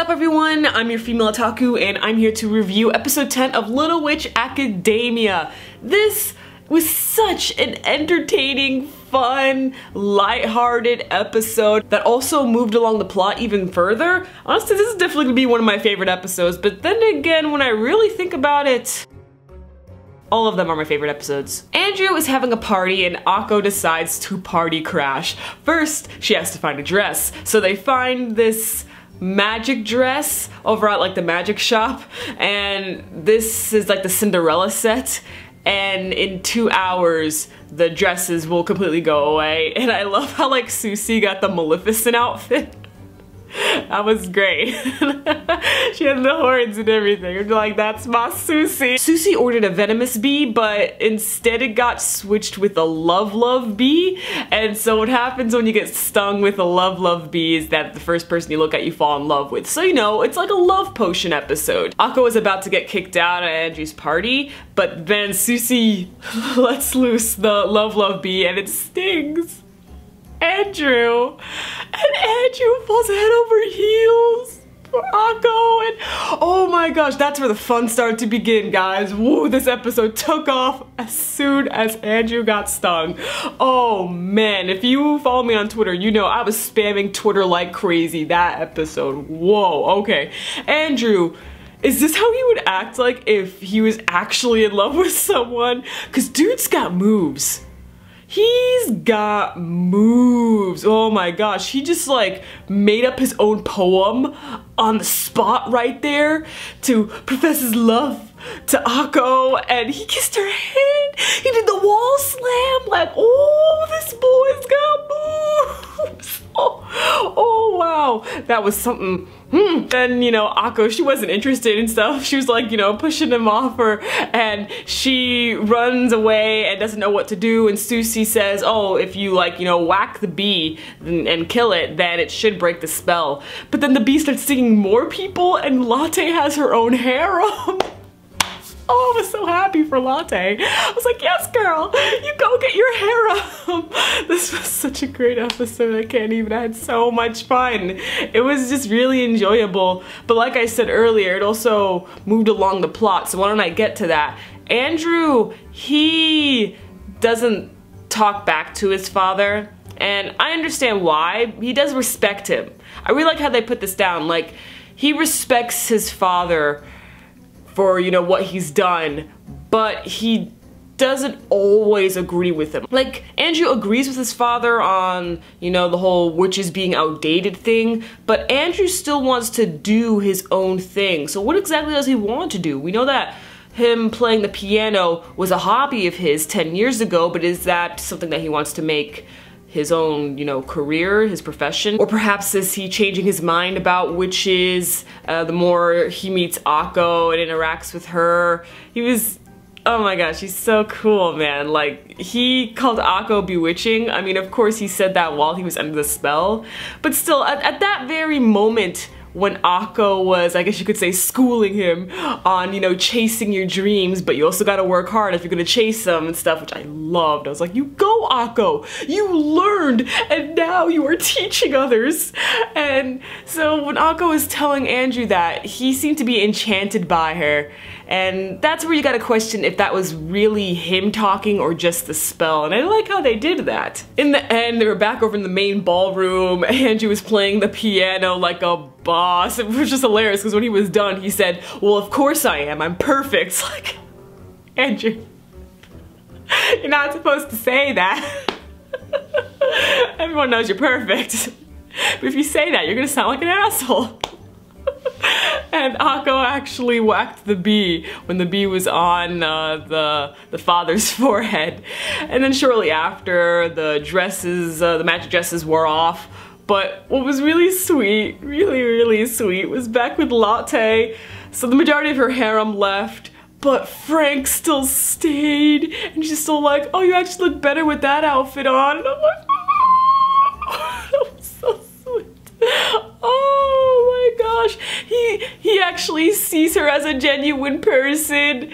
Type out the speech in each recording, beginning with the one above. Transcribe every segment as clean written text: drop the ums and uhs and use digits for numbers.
up everyone? I'm your female otaku and I'm here to review episode 10 of Little Witch Academia. This was such an entertaining, fun, lighthearted episode that also moved along the plot even further. Honestly, this is definitely gonna be one of my favorite episodes, but then again, when I really think about it, all of them are my favorite episodes. Andrew is having a party and Akko decides to party crash. First, she has to find a dress. So they find this magic dress over at like the magic shop, and this is like the Cinderella set, and in 2 hours the dresses will completely go away. And I love how like Susie got the Maleficent outfit. That was great. She had the horns and everything. I'm like, that's my Susie. Susie ordered a venomous bee, but instead it got switched with a love bee. And so what happens when you get stung with a love bee is that the first person you look at you fall in love with. So you know, it's like a love potion episode. Akko is about to get kicked out at Andrew's party, but then Susie lets loose the love bee and it stings Andrew, and Andrew falls head over heels for Akko, and oh my gosh, that's where the fun started to begin, guys. Woo, this episode took off as soon as Andrew got stung. Oh man, if you follow me on Twitter, you know I was spamming Twitter like crazy that episode. Whoa, okay. Andrew, is this how he would act like if he was actually in love with someone? Cause dude's got moves. He's got moves. Oh my gosh, he just like made up his own poem on the spot right there to profess his love to Akko, and he kissed her hand. He did the wall slam, like, oh, this boy's got moves. Oh wow, that was something. Then, you know, Akko, she wasn't interested in stuff. She was like, you know, pushing him off her, and she runs away and doesn't know what to do, and Susie says, oh, if you like, you know, whack the bee and kill it, then it should break the spell. But then the bee starts stinging more people, and Latte has her own harem. Oh, I was so happy for Latte. I was like, yes, girl, you go get your harem. This was such a great episode. I can't even. I had so much fun. It was just really enjoyable. But like I said earlier, it also moved along the plot. So why don't I get to that? Andrew, he doesn't talk back to his father. And I understand why. He does respect him. I really like how they put this down. Like, he respects his father for, you know, what he's done, but he doesn't always agree with him. Like, Andrew agrees with his father on, you know, the whole witches being outdated thing, but Andrew still wants to do his own thing. So what exactly does he want to do? We know that him playing the piano was a hobby of his 10 years ago, but is that something that he wants to make his own, you know, career, his profession? Or perhaps is he changing his mind about witches the more he meets Akko and interacts with her? He was, oh my gosh, he's so cool, man. Like, he called Akko bewitching. I mean, of course he said that while he was under the spell, but still, at that very moment when Akko was, I guess you could say, schooling him on, you know, chasing your dreams, but you also gotta work hard if you're gonna chase them and stuff, which I loved. I was like, you go, Akko! You learned, and now you are teaching others! And so when Akko was telling Andrew that, he seemed to be enchanted by her, and that's where you gotta question if that was really him talking or just the spell, and I like how they did that. In the end, they were back over in the main ballroom. Andrew was playing the piano like a boss. It was just hilarious because when he was done, he said, well, of course I am. I'm perfect. It's like, Andrew, you're not supposed to say that. Everyone knows you're perfect. But if you say that, you're gonna sound like an asshole. And Akko actually whacked the bee when the bee was on the father's forehead. And then shortly after, the dresses, the magic dresses wore off. But what was really sweet, really sweet, was back with Latte. So the majority of her harem left, but Frank still stayed. And she's still like, oh, you actually look better with that outfit on. And I'm like, oh, that was so sweet. Oh my gosh. He actually sees her as a genuine person,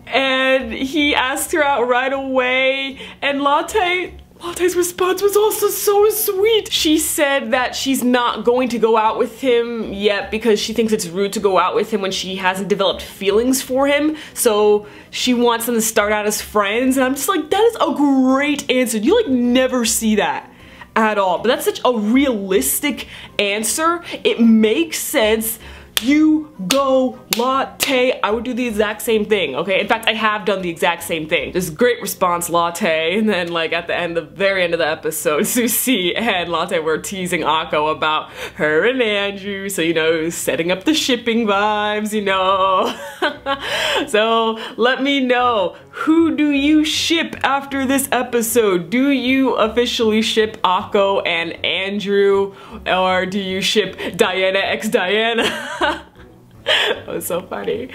and he asked her out right away. And Latte Latte's response was also so sweet. She said that she's not going to go out with him yet because she thinks it's rude to go out with him when she hasn't developed feelings for him. So she wants them to start out as friends. And I'm just like, that is a great answer. You like never see that at all. But that's such a realistic answer. It makes sense. You go, Latte. I would do the exact same thing, okay? In fact, I have done the exact same thing. This great response, Latte, and then like at the end, the very end of the episode, Susie and Latte were teasing Akko about her and Andrew, so you know, setting up the shipping vibes, you know. So let me know, who do you ship after this episode? Do you officially ship Akko and Andrew, or do you ship Diana x Diana? That was so funny.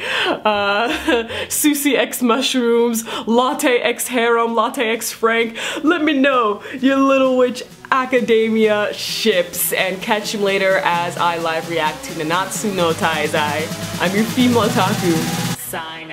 Susie x Mushrooms, Latte x Harem, Latte x Frank. Let me know your Little Witch Academia ships, and catch him later as I live react to Nanatsu no Taizai. I'm your female otaku. Sign.